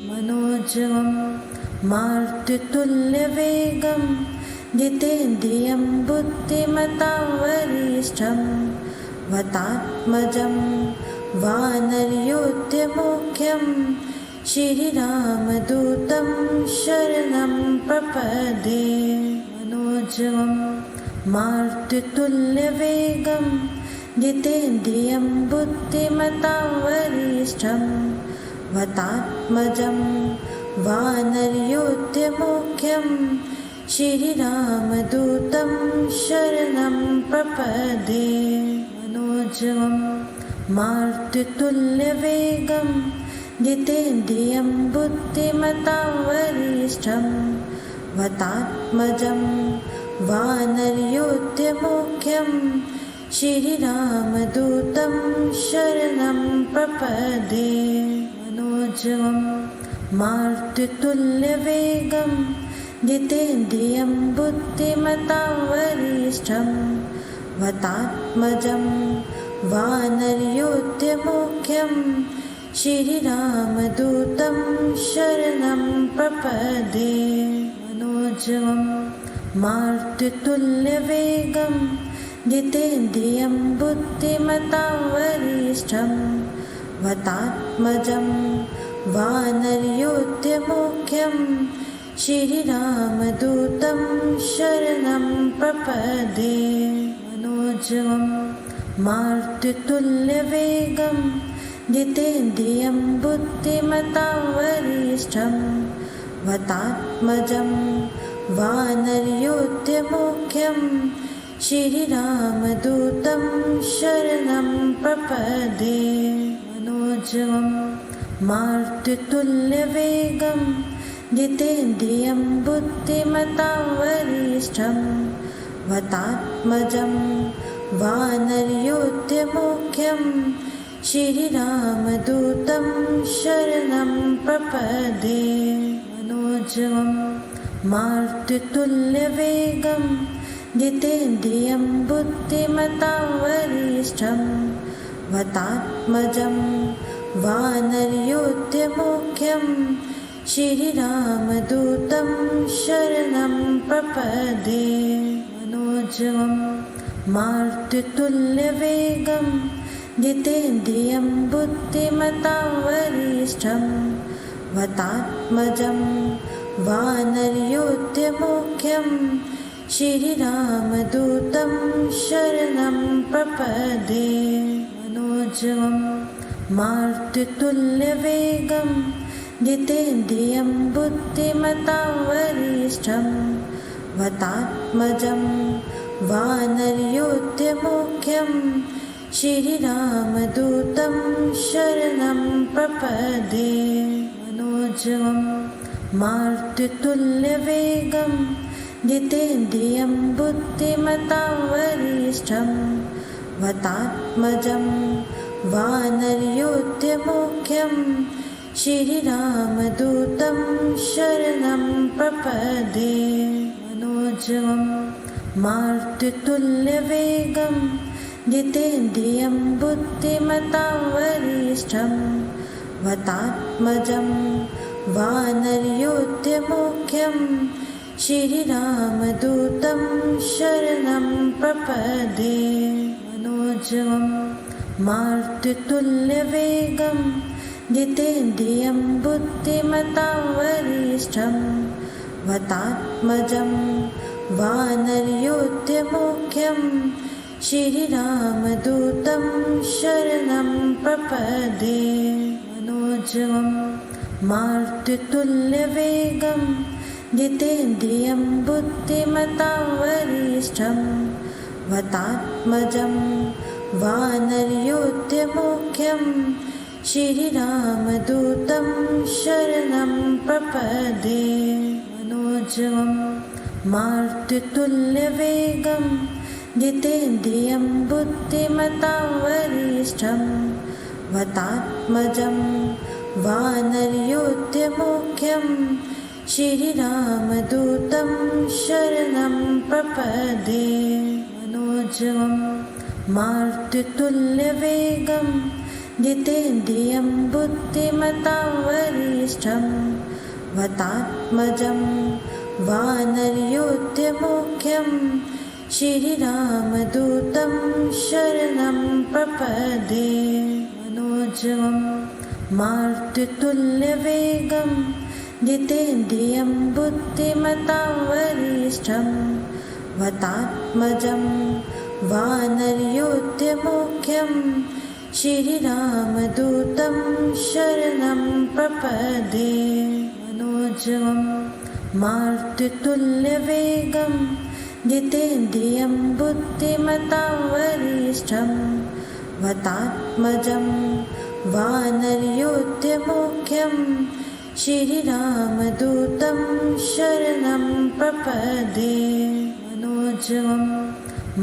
मनोजवं मारुततुल्यवेगं जितेन्द्रियं बुद्धिमतां वरिष्ठं वातात्मजं वानरयोध्यमुख्यं श्रीरामदूतं शरणं प्रपद्ये। मनोजवं मारुततुल्यवेगं जितेन्द्रियं बुद्धिमतां वरिष्ठं वातात्मजं वानरयोध्यमुख्यं श्रीरामदूतं शरणं प्रपद्ये। मनोजवं मारुततुल्यवेगं जितेन्द्रियं बुद्धिमतां वरिष्ठं वातात्मजं वानरयोध्यमुख्यं श्रीरामदूतं शरणं प्रपद्ये। मनोजवं मारुततुल्यवेगं जितेन्द्रियं बुद्धिमतां वरिष्ठं वातात्मजं वानरयोध्यमुख्यं श्रीरामदूतं शरणं प्रपद्ये। मनोजवं मारुततुल्यवेगं जितेन्द्रियं बुद्धिमतां वरिष्ठं वातात्मजं वानरयोध्यमुख्यं श्रीरामदूतं शरणं प्रपद्ये। मनोजवं मारुततुल्यवेगं जितेन्द्रियं बुद्धिमतां वरिष्ठं वातात्मजं वानरयोध्यमुख्यं श्रीरामदूतं शरणं प्रपद्ये। मनोजवं मारुततुल्यवेगं जितेन्द्रियं बुद्धिमतां वरिष्ठं वातात्मजं वानरयोध्यमुख्यं श्रीरामदूतं शरणं प्रपद्ये। मनोजवं मारुततुल्यवेगं जितेन्द्रियं बुद्धिमतां वरिष्ठं वातात्मजं वानरयोध्यमुख्यं श्रीरामदूतं शरणं प्रपद्ये। मनोजवं मारुततुल्यवेगं जितेन्द्रियं बुद्धिमतां वरिष्ठं वातात्मजं वानरयोध्यमुख्यं श्रीरामदूतं शरणं प्रपद्ये। मनोजवं मारुततुल्यवेगं जितेन्द्रियं बुद्धिमतां वरिष्ठं वातात्मजं वानरयोध्यमुख्यं श्रीरामदूतं शरणं प्रपद्ये। मनोजवं मारुततुल्यवेगं जितेन्द्रियं बुद्धिमतां वरिष्ठं वातात्मजं वानरयोध्यमुख्यं श्रीरामदूतं शरणं प्रपद्ये। मनोजवं मारुततुल्यवेगं जितेन्द्रियं बुद्धिमतां वरिष्ठं वातात्मजं वानरयोध्यमुख्यं श्रीरामदूतं शरणं प्रपद्ये। मनोजवं मारुततुल्यवेगं जितेन्द्रियं बुद्धिमतां वरिष्ठं वातात्मजं वानरयोध्यमुख्यं श्रीरामदूतं शरणं प्रपद्ये। मनोजवं मारुततुल्यवेगं जितेन्द्रियं बुद्धिमतां वरिष्ठं वातात्मजं वानरयोध्यमुख्यं श्रीरामदूतं शरणं प्रपद्ये। मनोजवं मारुततुल्यवेगं जितेन्द्रियं बुद्धिमतां वरिष्ठं वातात्मजं वानरयोध्यमुख्यं श्रीरामदूतं शरणं प्रपद्ये। मनोजवं मारुततुल्यवेगं जितेन्द्रियं बुद्धिमतां वरिष्ठं वतात्मजं वानरयोध्यमुख्यं श्रीरामदूतं शरणं प्रपदे। मनोजवं मारुततुल्यवेगं जितेन्द्रियं बुद्धिमतां वरिष्ठं वतात्मजं वानरयोध्यमुख्यं श्रीरामदूतं शरणं प्रपदे। मनोजवं मारुततुल्यवेगं जितेन्द्रियं बुद्धिमतां वरिष्ठं वतात्मजं वानरयोध्यमुख्यं श्रीरामदूतं शरणं प्रपदे। मनोजवं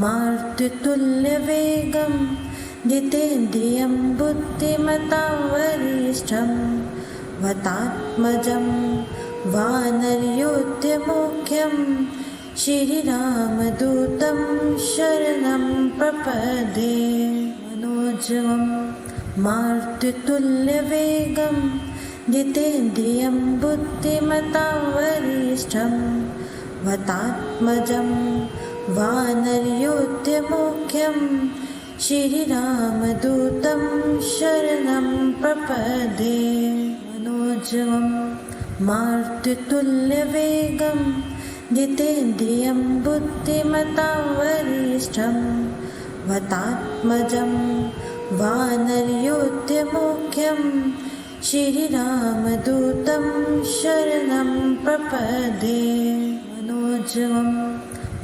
मारुततुल्यवेगं जितेन्द्रियं बुद्धिमतां वरिष्ठं वतात्मजं वानरयोध्यमुख्यं श्रीरामदूतं शरणं प्रपदे। मनोजवं मारुततुल्यवेगं जितेन्द्रियं बुद्धिमतां वरिष्ठं वतात्मजं वानरयोध्यमुख्यं श्रीरामदूतं शरणं प्रपदे। मनोजवं मारुततुल्यवेगं जितेन्द्रियं बुद्धिमतां वरिष्ठं वतात्मजं वानरयोध्यमुख्यं श्रीरामदूतं शरणं प्रपदे। मनोजवं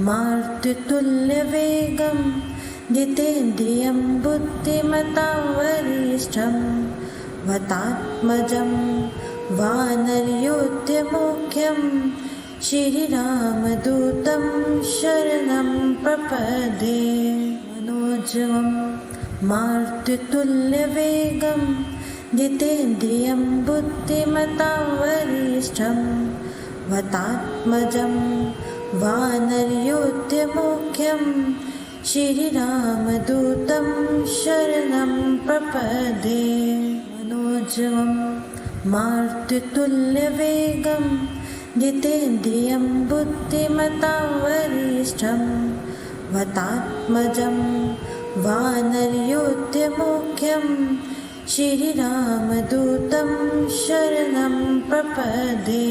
मारुततुल्यवेगं जितेन्द्रियं बुद्धिमतां वरिष्ठं वतात्मजं वानरयोध्यमुख्यं श्रीरामदूतं शरणं प्रपदे। मनोजवं मारुततुल्यवेगं जितेन्द्रियं बुद्धिमतां वरिष्ठं वतात्मजं वानरयोध्यमुख्यं श्रीरामदूतं शरणं प्रपदे। मनोजवं मारुततुल्यवेगं जितेन्द्रियं बुद्धिमतां वरिष्ठं वतात्मजं वानरयोध्यमुख्यं श्रीरामदूतं शरणं प्रपदे।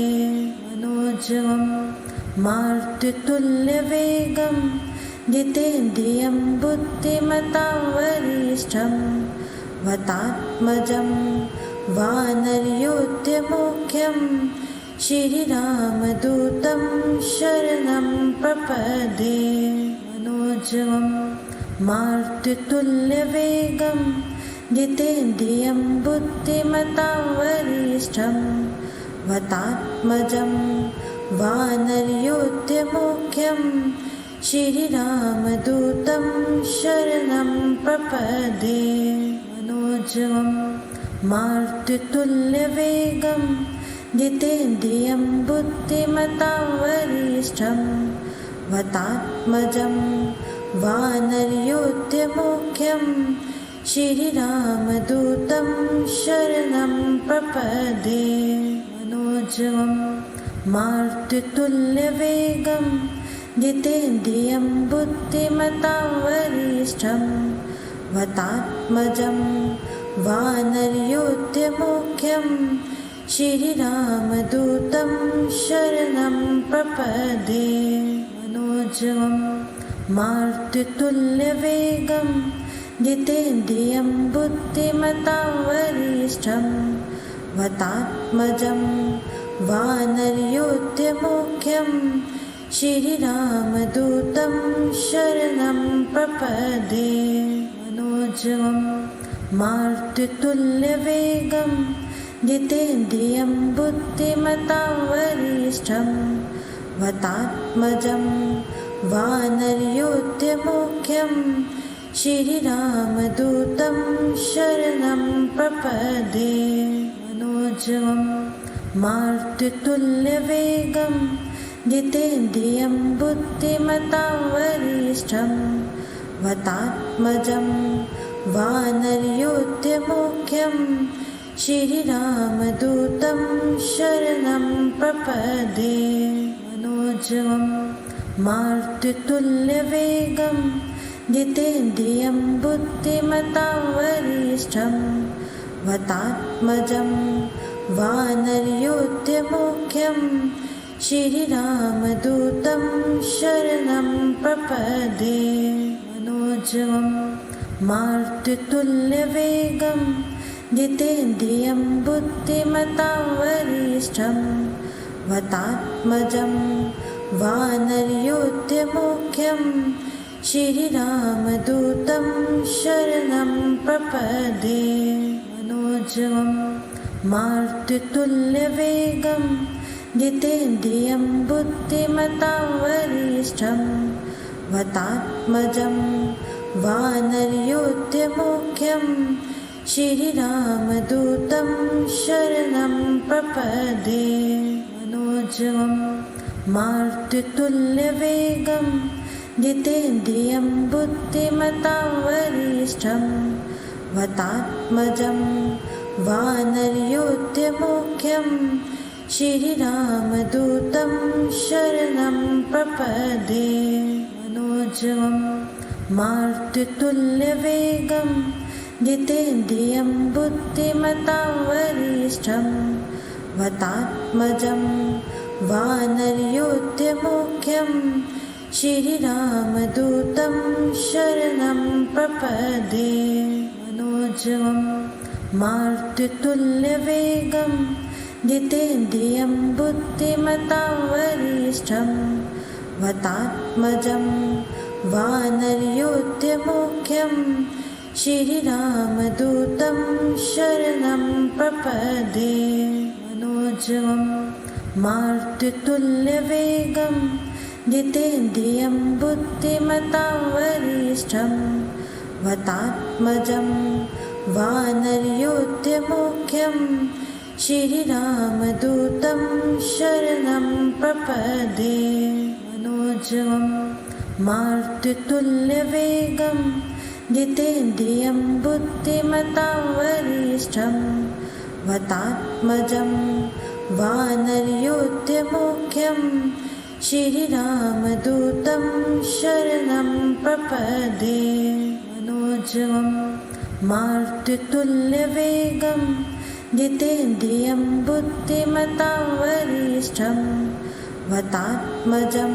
मनोजवं मारुततुल्यवेगं जितेन्द्रियं बुद्धिमतां वरिष्ठं वतात्मजं वानरयोध्यमुख्यं श्रीरामदूतं शरणं प्रपदे। मनोजवं मारुततुल्यवेगं जितेन्द्रियं बुद्धिमतां वरिष्ठं वतात्मजं वानरयोध्यमुख्यं श्रीरामदूतं शरणं प्रपदे। मनोजवं मारुततुल्यवेगं जितेन्द्रियं बुद्धिमतां वरिष्ठं वतात्मजं वानरयोध्यमुख्यं श्रीरामदूतं शरणं प्रपदे। मनोजवं मारुततुल्यवेगं जितेन्द्रियं बुद्धिमतां वरिष्ठं वतात्मजं वानरयोध्यमुख्यं श्रीरामदूतं शरणं प्रपदे। मनोजवं मारुततुल्यवेगं जितेन्द्रियं बुद्धिमतां वरिष्ठं वतात्मजं वानरयोध्यमुख्यं श्रीरामदूतं शरणं प्रपदे। मनोजवं मारुततुल्यवेगं जितेन्द्रियं बुद्धिमतां वरिष्ठं वतात्मजं वानरयोध्यमुख्यं श्रीरामदूतं शरणं प्रपदे। मनोजवं मारुततुल्यवेगं जितेन्द्रियं बुद्धिमतां वरिष्ठं वतात्मजं वानरयोध्यमुख्यं श्रीरामदूतं शरणं प्रपदे। मनोजवं मारुततुल्यवेगं जितेन्द्रियं बुद्धिमतां वरिष्ठं वातात्मजं वानरयोध्यमुख्यं श्रीरामदूतं शरणं प्रपदे। मनोजवं मारुततुल्यवेगं जितेन्द्रियं बुद्धिमतां वरिष्ठं वातात्मजं वानरयोध्यमुख्यं श्रीरामदूतं शरणं प्रपदे। मनोजवं मारुततुल्यवेगं जितेन्द्रियं बुद्धिमतां वरिष्ठं वातात्मजं वानरयोध्यमुख्यं श्रीरामदूतं शरणं प्रपदे। मनोजवं मारुततुल्यवेगं जितेन्द्रियं बुद्धिमतां वरिष्ठं वातात्मजं वानरयोध्यमुख्यं श्रीरामदूतं शरणं प्रपदे। मनोजवं मारुततुल्यवेगं जितेन्द्रियं बुद्धिमतां वरिष्ठं वातात्मजं वानरयोध्यमुख्यं श्रीरामदूतं शरणं प्रपदे। मनोजवं मारुततुल्यवेगं जितेन्द्रियं बुद्धिमतां वरिष्ठं वातात्मजं वानरयोध्यमुख्यं श्रीरामदूतं शरणं प्रपदे। मनोजवं मारुततुल्यवेगं जितेन्द्रियं बुद्धिमतां वरिष्ठं वातात्मजं वानरयोध्यमुख्यं श्रीरामदूतं शरणं प्रपदे। मनोजवं मारुततुल्यवेगं जितेन्द्रियं बुद्धिमतां वरिष्ठं वातात्मजं वानरयोध्यमुख्यं श्रीरामदूतं शरणं प्रपदे। मनोजवं मारुततुल्यवेगं जितेन्द्रियं बुद्धिमतां वरिष्ठं वातात्मजं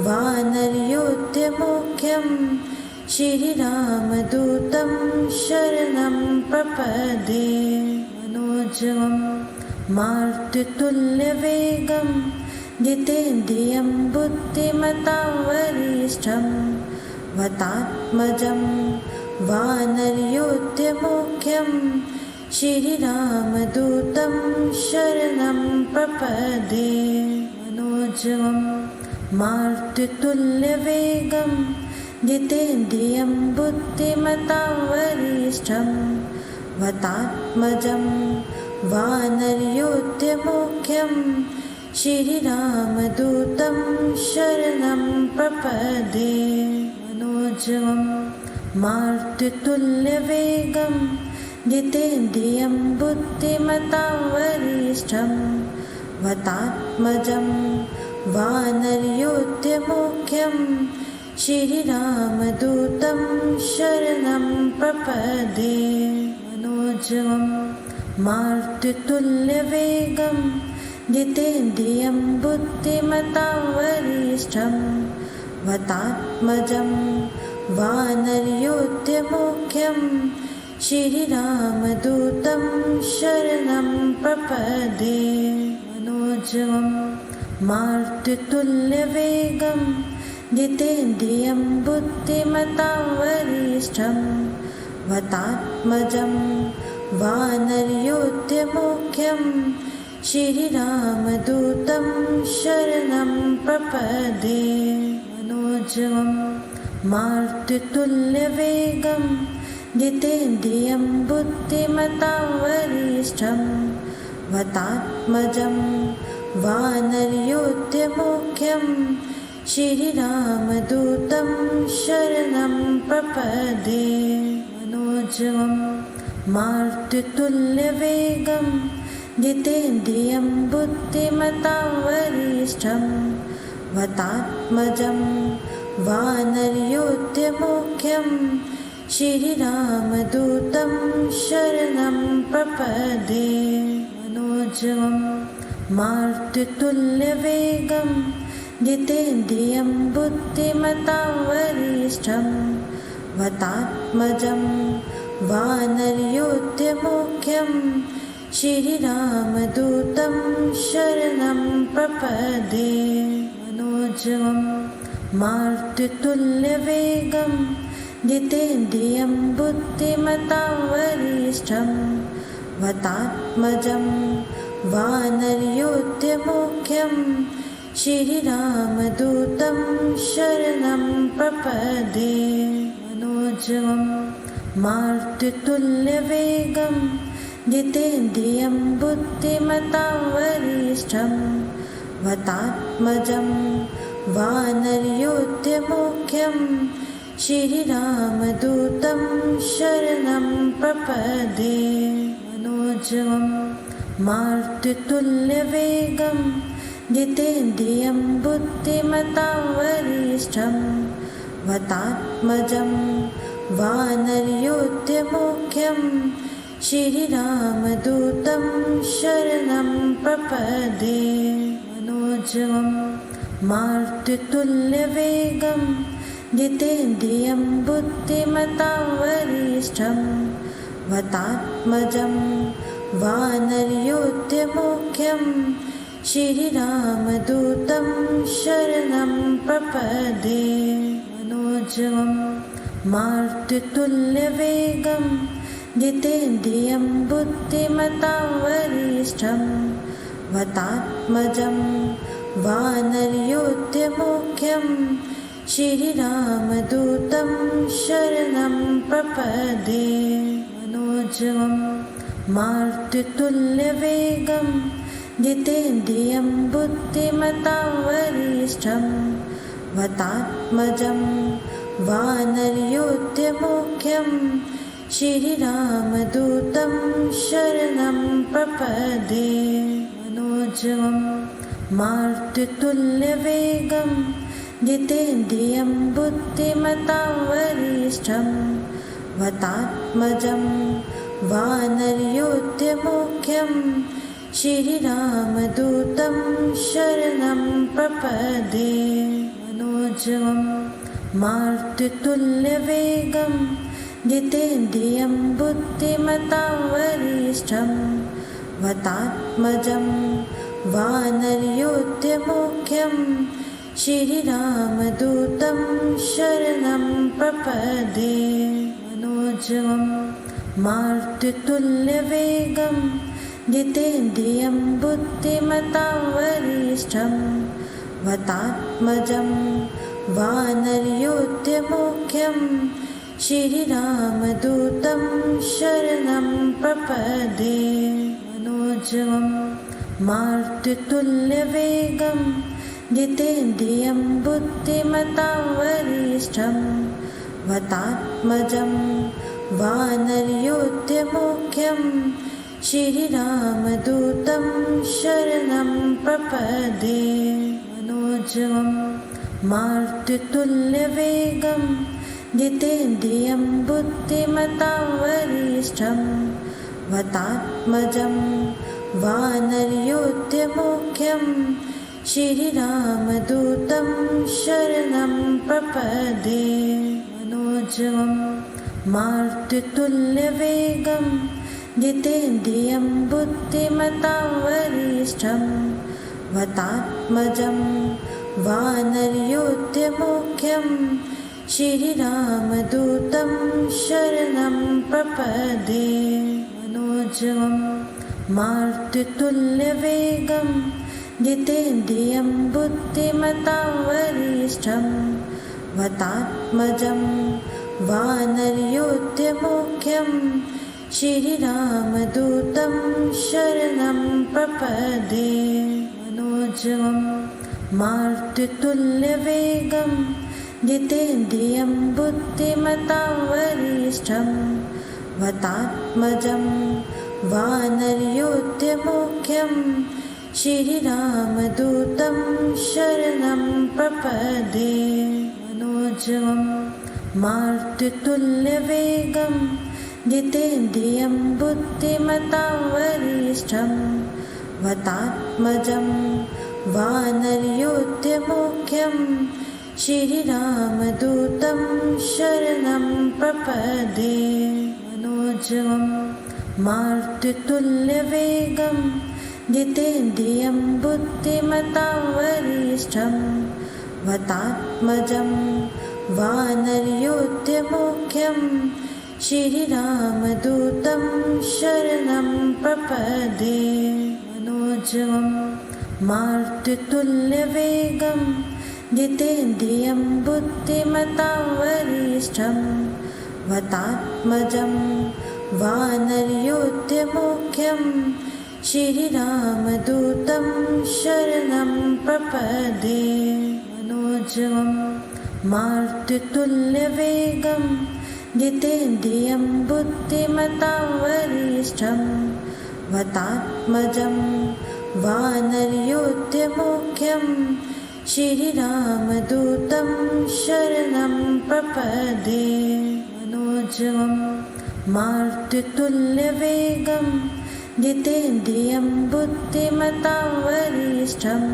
वानरयोध्यमुख्यं श्रीरामदूतं शरणं प्रपदे। मनोजवं मारुततुल्यवेगं जितेन्द्रियं बुद्धिमतां वरिष्ठं वातात्मजं वानरयोध्यमुख्यं श्रीरामदूतं शरणं प्रपदे। मनोजवं मारुततुल्यवेगं जितेन्द्रियं बुद्धिमतां वरिष्ठं वातात्मजं वानरयोध्यमुख्यं श्रीरामदूतं शरणं प्रपदे। मनोजवं मारुततुल्यवेगं जितेन्द्रियं बुद्धिमतां वरिष्ठं वातात्मजं वानरयोध्यमुख्यं श्रीरामदूतं शरणं प्रपदे। मनोजवं मारुततुल्यवेगं जितेन्द्रियं बुद्धिमतां वरिष्ठं वातात्मजं वानरयोध्यमुख्यं श्रीरामदूतं शरणं प्रपदे। मनोजवं मारुततुल्यवेगं जितेन्द्रियं बुद्धिमतां वरिष्ठं वातात्मजं वानरयोध्यमुख्यं श्रीरामदूतं शरणं प्रपदे। मनोजवं मारुततुल्यवेगं जितेन्द्रियं बुद्धिमतां वरिष्ठं वातात्मजं वानरयोध्यमुख्यं श्रीरामदूतं शरणं प्रपदे। मनोजवं मारुततुल्यवेगं जितेन्द्रियं बुद्धिमतां वरिष्ठं वातात्मजं वानरयोध्यमुख्यं श्रीरामदूतं शरणं प्रपद्ये। मनोजवं मारुततुल्यवेगं जितेन्द्रियं बुद्धिमतां वरिष्ठं वातात्मजं वानरयोध्यमुख्यं श्रीरामदूतं शरणं प्रपद्ये। मनोजवं मारुततुल्यवेगं जितेन्द्रियं बुद्धिमतां वरिष्ठं वातात्मजं वानरयोध्यमुख्यं श्रीरामदूतं शरणं प्रपद्ये। मनोजवं मारुततुल्यवेगं जितेन्द्रियं बुद्धिमतां वरिष्ठं वातात्मजं वानरयोध्यमुख्यं श्रीरामदूतं शरणं प्रपद्ये। मनोजवं मारुततुल्यवेगं जितेन्द्रियं बुद्धिमतां वरिष्ठं वातात्मजं वानरयोध्यमुख्यं श्रीरामदूतं शरणं प्रपद्ये। मनोजवं मारुततुल्यवेगं जितेन्द्रियं बुद्धिमतां वरिष्ठं वातात्मजं वानरयोध्यमुख्यं श्रीरामदूतं शरणं प्रपद्ये। मनोजवं मारुततुल्यवेगं जितेन्द्रियं बुद्धिमतां वरिष्ठं वातात्मजं वानरयोध्यमुख्यं श्रीरामदूतं शरणं प्रपद्ये। मनोजवं मारुततुल्यवेगं जितेन्द्रियं बुद्धिमतां वरिष्ठं वातात्मजं वानरयोध्यमुख्यं श्रीरामदूतं शरणं प्रपद्ये। मनोजवं मारुततुल्यवेगं जितेन्द्रियं बुद्धिमतां वरिष्ठं वातात्मजं वानरयोध्यमुख्यं श्रीरामदूतं शरणं प्रपद्ये। मनोजवं मारुततुल्यवेगं जितेन्द्रियं बुद्धिमतां वरिष्ठं वातात्मजं वानरयोध्यमुख्यं श्रीरामदूतं शरणं प्रपद्ये। मनोजवं मारुततुल्यवेगं जितेन्द्रियं बुद्धिमतां वरिष्ठं वातात्मजं वानरयोध्यमुख्यं श्रीरामदूतं शरणं प्रपद्ये। मनोजवं मारुततुल्यवेगं जितेन्द्रियं बुद्धिमतां वरिष्ठं वातात्मजं वानरयोध्यमुख्यं श्रीरामदूतं शरणं प्रपद्ये। मनोजवं मारुततुल्यवेगं जितेन्द्रियं बुद्धिमतां वरिष्ठं वातात्मजं वानरयोध्यमुख्यं श्रीरामदूतं शरणं प्रपद्ये। मनोजवं मारुततुल्यवेगं जितेन्द्रियं बुद्धिमतां वरिष्ठं वातात्मजं वानरयोध्यमुख्यं श्रीरामदूतं शरणं प्रपद्ये। मनोजवं मारुततुल्यवेगं जितेन्द्रियं बुद्धिमतां वरिष्ठं वातात्मजं वानरयोध्यमुख्यं श्रीरामदूतं शरणं प्रपद्ये। मनोजवं मारुततुल्यवेगं जितेन्द्रियं बुद्धिमतां वरिष्ठं वतात्मजं वानरयोध्यमुख्यं श्रीरामदूतं शरणं प्रपद्ये। मनोजवं मारुततुल्यवेगं जितेन्द्रियं बुद्धिमतां वरिष्ठं वतात्मजं वानरयोध्यमुख्यं श्रीरामदूतं शरणं प्रपद्ये। मनोजवं मारुततुल्यवेगं जितेन्द्रियं बुद्धिमतां वरिष्ठं वतात्मजं वानरयोध्यमुख्यं श्रीरामदूतं शरणं प्रपद्ये। मनोजवं मारुततुल्यवेगं जितेन्द्रियं बुद्धिमतां वरिष्ठं वतात्मजं वानरयोध्यमुख्यं श्रीरामदूतं शरणं प्रपद्ये। मनोजवं मारुततुल्यवेगं जितेन्द्रियं बुद्धिमतां वरिष्ठं वतात्मजं वानरयोध्यमुख्यं श्रीरामदूतं शरणं प्रपद्ये। मनोजवं मारुततुल्यवेगं जितेन्द्रियं बुद्धिमतां वरिष्ठं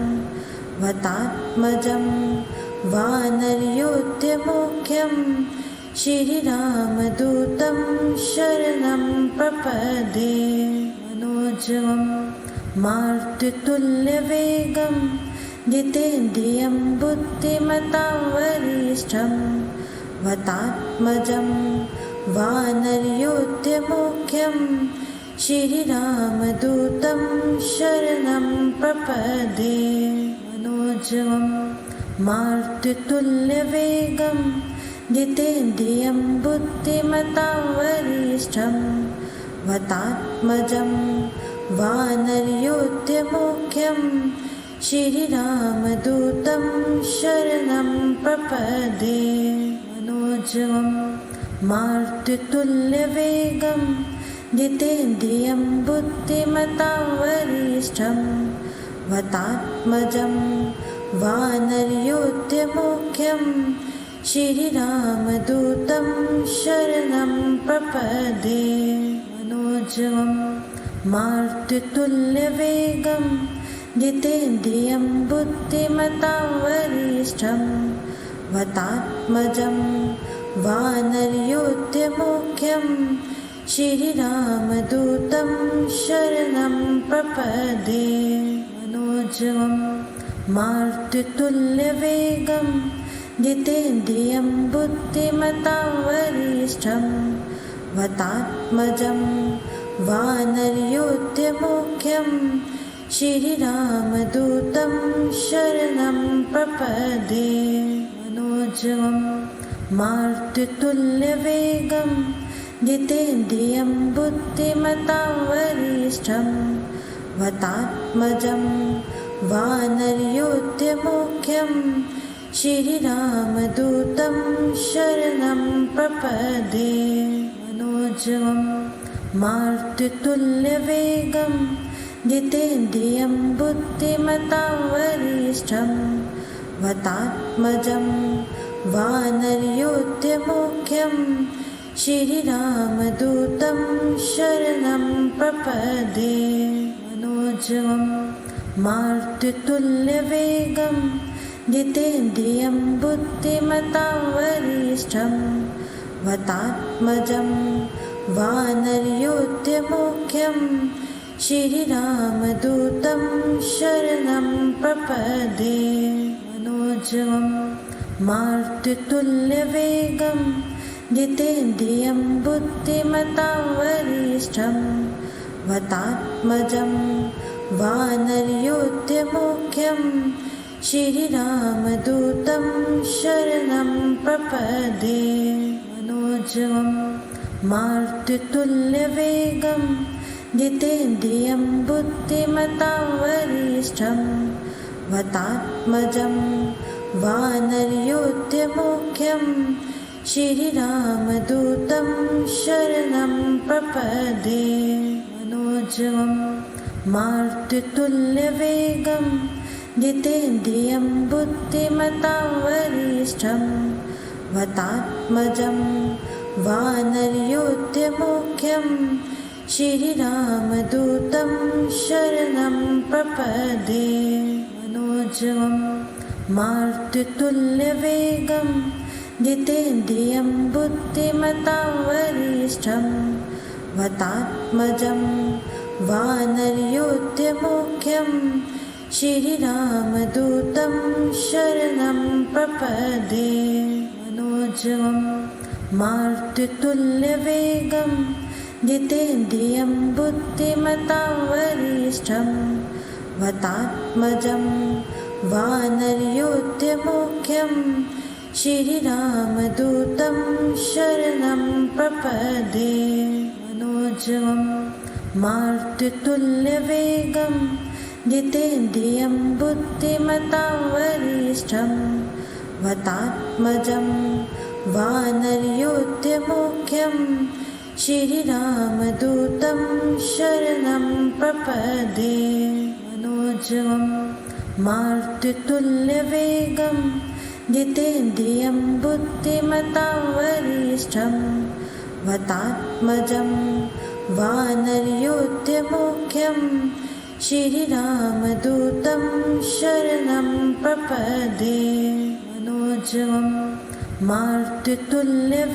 वतात्मजं वानरयोध्यमुख्यं श्रीरामदूतं शरणं प्रपद्ये। मनोजवं मारुततुल्यवेगं जितेन्द्रियं बुद्धिमतां वरिष्ठं वतात्मजं वानरयोध्यमुख्यं श्रीरामदूतं शरणं प्रपद्ये। मनोजवं मारुततुल्यवेगं जितेन्द्रियं बुद्धिमतां वरिष्ठं वतात्मजं वानरयोध्यमुख्यं श्रीरामदूतं शरणं प्रपद्ये। मनोजवं मारुततुल्यवेगं जितेन्द्रियं बुद्धिमतां वरिष्ठं वतात्मजं वानरयोध्यमुख्यं श्रीरामदूतं शरणं प्रपद्ये। मनोजवं मारुततुल्यवेगं जितेन्द्रियं बुद्धिमतां वरिष्ठं वतात्मजं वानरयोध्यमुख्यं श्रीरामदूतं शरणं प्रपद्ये। मनोजवं मारुततुल्यवेगं जितेन्द्रियं बुद्धिमतां वरिष्ठं वतात्मजं वानरयोध्यमुख्यं श्रीरामदूतं शरणं प्रपद्ये। मनोजवं मारुततुल्यवेगं जितेन्द्रियं बुद्धिमतां वरिष्ठं वतात्मजं वानरयोध्यमुख्यं श्रीरामदूतं शरणं प्रपद्ये। मनोजवं मारुततुल्यवेगं जितेन्द्रियं बुद्धिमतां वरिष्ठं वतात्मजं वानरयोध्यमुख्यं श्रीरामदूतं शरणं प्रपद्ये। मनोजवं मारुततुल्यवेगं जितेन्द्रियं बुद्धिमतां वरिष्ठं वतात्मजं वानरयोध्यमुख्यं श्रीरामदूतं शरणं प्रपद्ये। मनोजवं मारुततुल्यवेगं जितेन्द्रियं बुद्धिमतां वरिष्ठं वतात्मजं वानरयोध्यमुख्यं श्रीरामदूतं शरणं प्रपद्ये। मनोजवं मारुततुल्यवेगं जितेन्द्रियं बुद्धिमतां वरिष्ठं वतात्मजं वानरयोध्यमुख्यं श्रीरामदूतं शरणं प्रपदे मनोजवं मारुततुल्यवेगं जितेन्द्रियं बुद्धिमतां वरिष्ठं वातात्मजं वानरयोध्यमुख्यं श्रीरामदूतं शरणं प्रपदे मनोजवं मारुततुल्यवेगं जितेन्द्रियं बुद्धिमतां वरिष्ठं वातात्मजं वानरयोध्यमुख्यं श्रीरामदूतं शरणं प्रपदे मनोजवं मारुततुल्यवेगं जितेन्द्रियं बुद्धिमतां वरिष्ठं वातात्मजं वानरयोध्यमुख्यं श्रीरामदूतं शरणं प्रपदे मनोजवं मारुततुल्यवेगं जितेन्द्रियं बुद्धिमतां वरिष्ठं वातात्मजं वानरयोध्यमुख्यं श्रीरामदूतं शरणं प्रपदे मनोजवं मारुततुल्यवेगं जितेन्द्रियं बुद्धिमतां वरिष्ठं वातात्मजं वानरयोध्यमुख्यं श्रीरामदूतं शरणं प्रपदे मनोजवं मारुततुल्यवेगं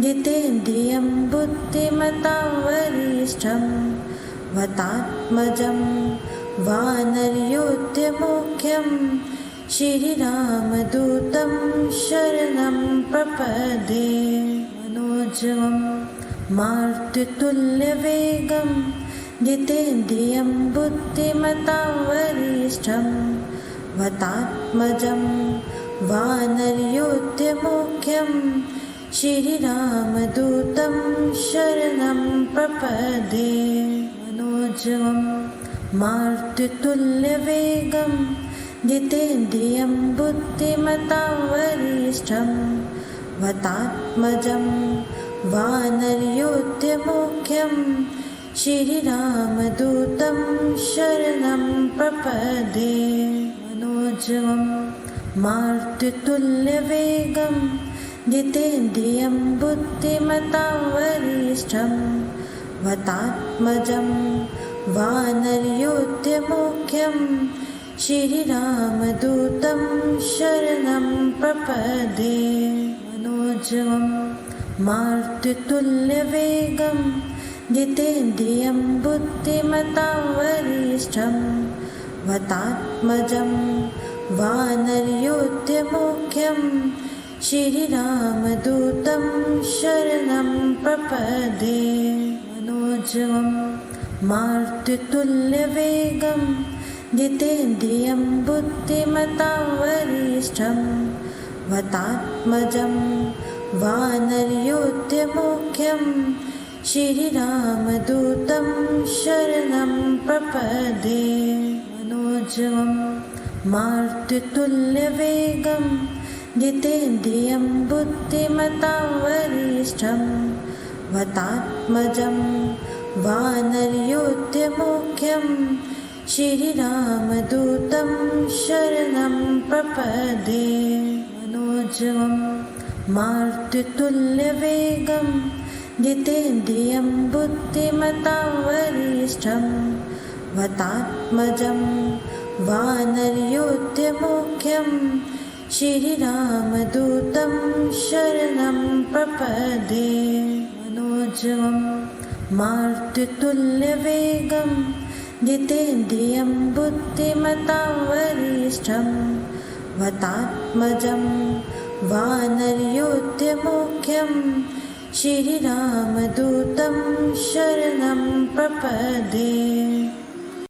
जितेन्द्रियं बुद्धिमतां वरिष्ठं वातात्मजं वानरयोध्यमुख्यं श्रीरामदूतं शरणं प्रपदे मनोजवं मारुततुल्यवेगं जितेन्द्रियं बुद्धिमतां वरिष्ठं वातात्मजं वानरयोध्यमुख्यं श्रीरामदूतं शरणं प्रपदे मनोजवं मारुततुल्यवेगं जितेन्द्रियं बुद्धिमतां वरिष्ठं वातात्मजं वानरयोध्यमुख्यं श्रीरामदूतं शरणं प्रपदे मनोजवं मारुततुल्यवेगं जितेन्द्रियं बुद्धिमतां वरिष्ठं वातात्मजं वानरयोध्यमुख्यं श्रीरामदूतं शरणं प्रपदे मनोजवं मारुततुल्यवेगं जितेन्द्रियं बुद्धिमतां वरिष्ठं वातात्मजं वानरयोध्यमुख्यं श्रीरामदूतं शरणं प्रपदे मनोजवं मारुततुल्यवेगं जितेन्द्रियं बुद्धिमतां वरिष्ठं वातात्मजं वानरयोध्यमुख्यं श्रीरामदूतं शरणं प्रपदे मनोजवं मारुततुल्यवेगं जितेन्द्रियं बुद्धिमतां वरिष्ठं वातात्मजं वानरयोध्यमुख्यं श्रीरामदूतं शरणं प्रपदे मनोजवं मारुततुल्यवेगं जितेन्द्रियं बुद्धिमतां वरिष्ठं वातात्मजं वानरयोध्यमुख्यं श्रीरामदूतं शरणं प्रपदे मनोजवं मारुततुल्यवेगं जितेन्द्रियं बुद्धिमतां वरिष्ठं वातात्मजं वानरयोध्यमुख्यं श्रीरामदूतं शरणं प्रपदे।